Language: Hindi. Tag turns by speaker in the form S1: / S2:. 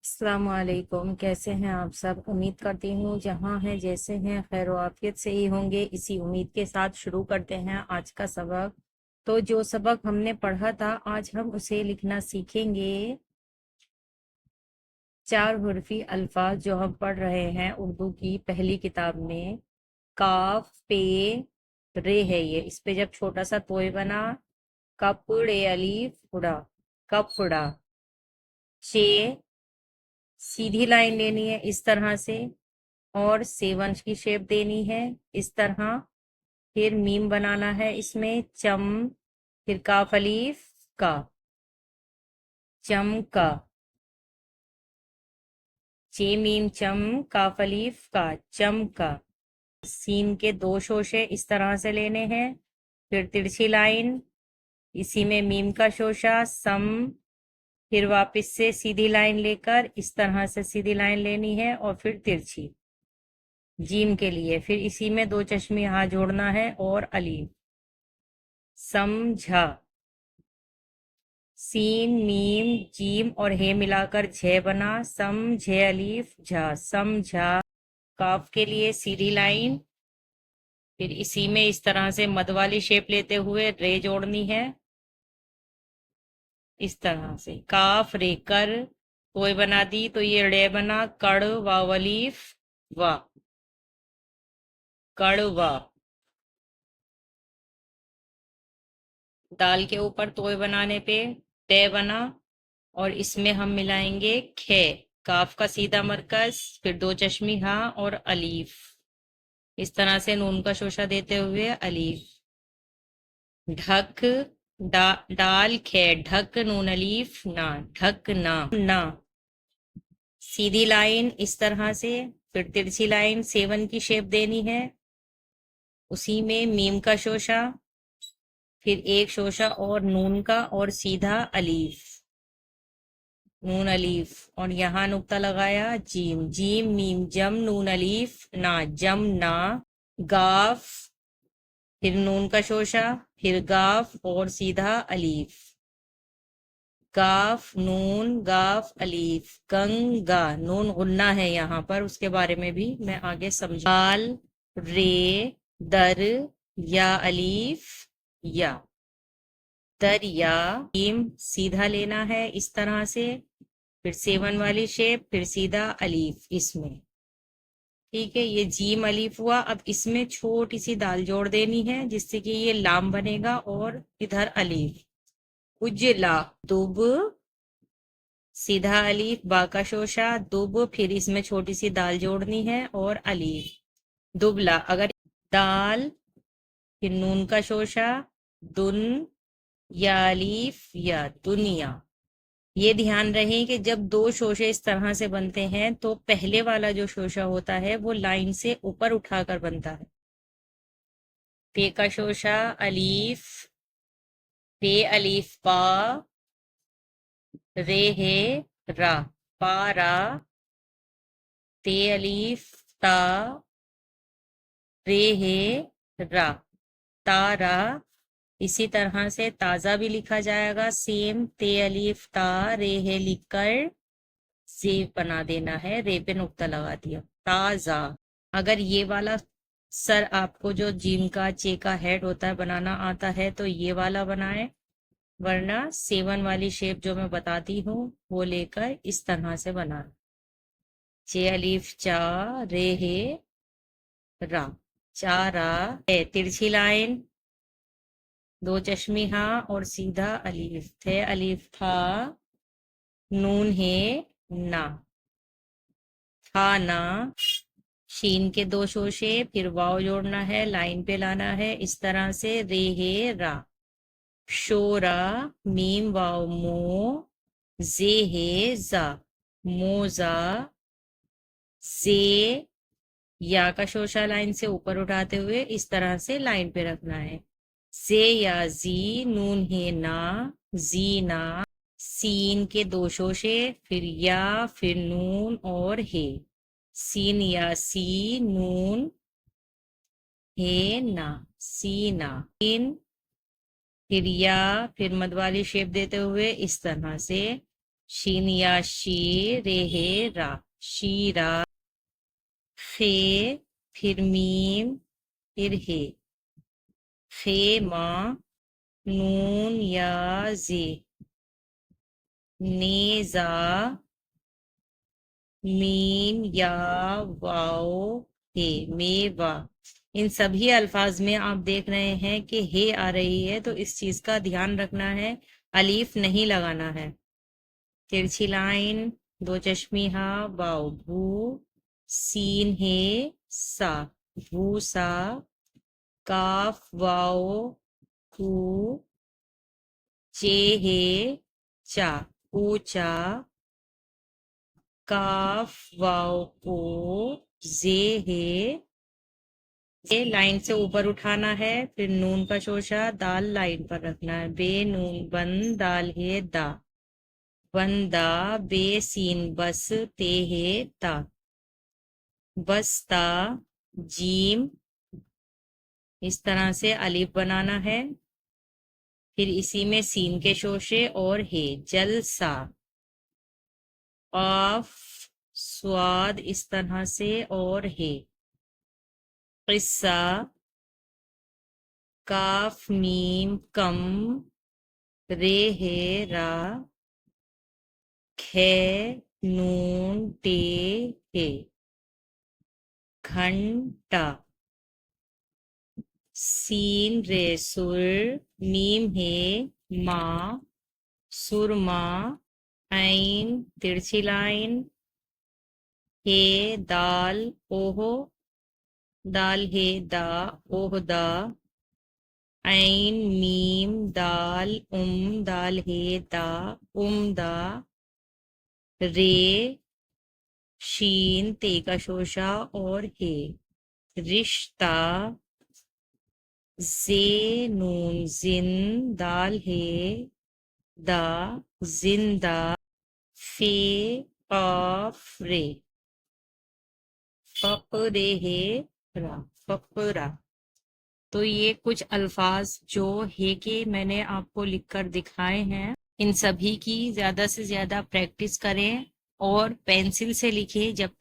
S1: अस्सलामुअलैकुम। कैसे हैं आप सब? उम्मीद करती हूँ जहाँ हैं जैसे हैं खैर आफियत से ही होंगे। इसी उम्मीद के साथ शुरू करते हैं आज का सबक। तो जो सबक हमने पढ़ा था आज हम उसे लिखना सीखेंगे। चार हुर्फी अल्फाज जो हम पढ़ रहे हैं उर्दू की पहली किताब में। काफ पे रे है ये। इस पे जब छोटा सा तोय बना, कपड़े अलीफ उड़ा, कपड़ा। चे सीधी लाइन लेनी है इस तरह से, और सेवन की शेप देनी है इस तरह। फिर मीम बनाना है इसमें, चम। फिर काफ अलीफ का, चम का। चे मीम चम, काफ अलीफ का, चम का। सीन के दो शोशे इस तरह से लेने हैं। फिर तिरछी लाइन, इसी में मीम का शोशा सम। फिर वापस से सीधी लाइन लेकर इस तरह से सीधी लाइन लेनी है और फिर तिरछी जीम के लिए। फिर इसी में दो चश्मे यहाँ जोड़ना है और अलीफ। समझा। सीन मीम जीम और हे मिलाकर झे बना, समझे अलीफ झा, समझा। काफ के लिए सीधी लाइन, फिर इसी में इस तरह से मद वाली शेप लेते हुए रे जोड़नी है इस तरह से। काफ रे कर कोई बना दी तो ये रे बना, कड़ वाव अलीफ वा, कड़वा। दाल के ऊपर तोय बनाने पे ते बना, और इसमें हम मिलाएंगे खे। काफ का सीधा मरकज, फिर दो चश्मी हा और अलीफ। इस तरह से नून का शोशा देते हुए अलीफ। ढक डाल खे, ढक नून अलीफ ना, ढक ना ना। सीधी लाइन इस तरह से, फिर तिरछी लाइन सेवन की शेप देनी है। उसी में मीम का शोशा, फिर एक शोशा और नून का और सीधा अलीफ, नून अलीफ। और यहाँ नुक्ता लगाया जीम, जीम मीम जम नून अलीफ ना, जम ना। गाफ, फिर नून का शोशा, फिर गाफ और सीधा अलीफ। गाफ नून गाफ अलीफ, गंगा। नून गुन्ना है यहाँ पर, उसके बारे में भी मैं आगे समझाल। रे दर या अलीफ या, दरिया। मीम सीधा लेना है इस तरह से, फिर सेवन वाली शेप, फिर सीधा अलीफ इसमें। ठीक है, ये जीम अलीफ हुआ। अब इसमें छोटी सी दाल जोड़ देनी है जिससे कि ये लाम बनेगा, और इधर अलीफ। उजला दुब, सीधा अलीफ बा का शोशा, दुब। फिर इसमें छोटी सी दाल जोड़नी है और अलीफ, दुबला। अगर दाल, फिर नून का शोशा, दुन या अलीफ या दुनिया। ये ध्यान रहे कि जब दो शोशे इस तरह से बनते हैं तो पहले वाला जो शोशा होता है वो लाइन से ऊपर उठाकर बनता है। पे का शोशा अलीफ, पे अलीफ पा, रे है रा, पारा। ते अलीफ ता, रे है रा, तारा। इसी तरह से ताजा भी लिखा जाएगा सेम, ते अलीफ ता रे है लिखकर सेव बना देना है, रे पे नुक्ता लगा दिया, ताजा। अगर ये वाला सर आपको जो जिम का चे का हेड होता है बनाना आता है तो ये वाला बनाए, वरना सेवन वाली शेप जो मैं बताती हूँ वो लेकर इस तरह से बनाना। चे अलीफ चा, रे हे रा, चारा है। तिरछी लाइन, दो चश्मी हा और सीधा अलीफ, थे अलीफ था, नून है ना, था ना। शीन के दो शोशे, फिर वाव जोड़ना है, लाइन पे लाना है इस तरह से, रे हे रा। शोरा मीम वाव मो, जे हे जा, मोजा। से या का शोशा लाइन से ऊपर उठाते हुए इस तरह से लाइन पे रखना है। से या जी, नून है ना, जीना। सीन के दो शोशे, फिर या, फिर नून और हे। सीन या सी, नून हे ना, सीना। इन, फिर या, फिर मद वाली शेप देते हुए इस तरह से। शीन या शी, रेहे रा, शीरा। फे, फिर मीम, फिर हे, फेमा। नून या जे, नेजा। मीम या वाओ, हे, मेवा। इन सभी अल्फाज में आप देख रहे हैं कि हे आ रही है, तो इस चीज का ध्यान रखना है, अलीफ नहीं लगाना है। तिरछी लाइन, दो चश्मिहा, वाओ भू, सीन हे सा, भूसा। काफ वाओ कू, चे हे चा, ऊचा। काफ वाओ को, जे हे। ये लाइन से ऊपर उठाना है, फिर नून का शोशा, दाल लाइन पर रखना है। बे नून बन, दाल हे दा, बंदा। बे सीन बस, ते हे ता, बस्ता। जीम, इस तरह से अलीफ बनाना है। फिर इसी में सीन के शोशे और हे, जलसा। ऑफ, स्वाद, इस तरह से और हे। किस्सा। काफ मीम कम, रे हे रा। खे, नून टे हे, घंटा। सीन रे सुर, मीम हे मा, सुरमा। ऐन, तिरछी लाइन। हे दाल, ओहो, दाल हे दा, ओहदा। ऐन मीम दाल, दाल हे दा, उमदा। रे, शीन, ते का शोशा और हे, रिश्ता। जे नून जिन, दाल हे दा, जिंदा। फे, ऑफ रे, फकरे हे रा, फकरा। तो ये कुछ अल्फाज जो हे के मैंने आपको लिखकर दिखाए हैं, इन सभी की ज्यादा से ज्यादा प्रैक्टिस करें और पेंसिल से लिखें। जब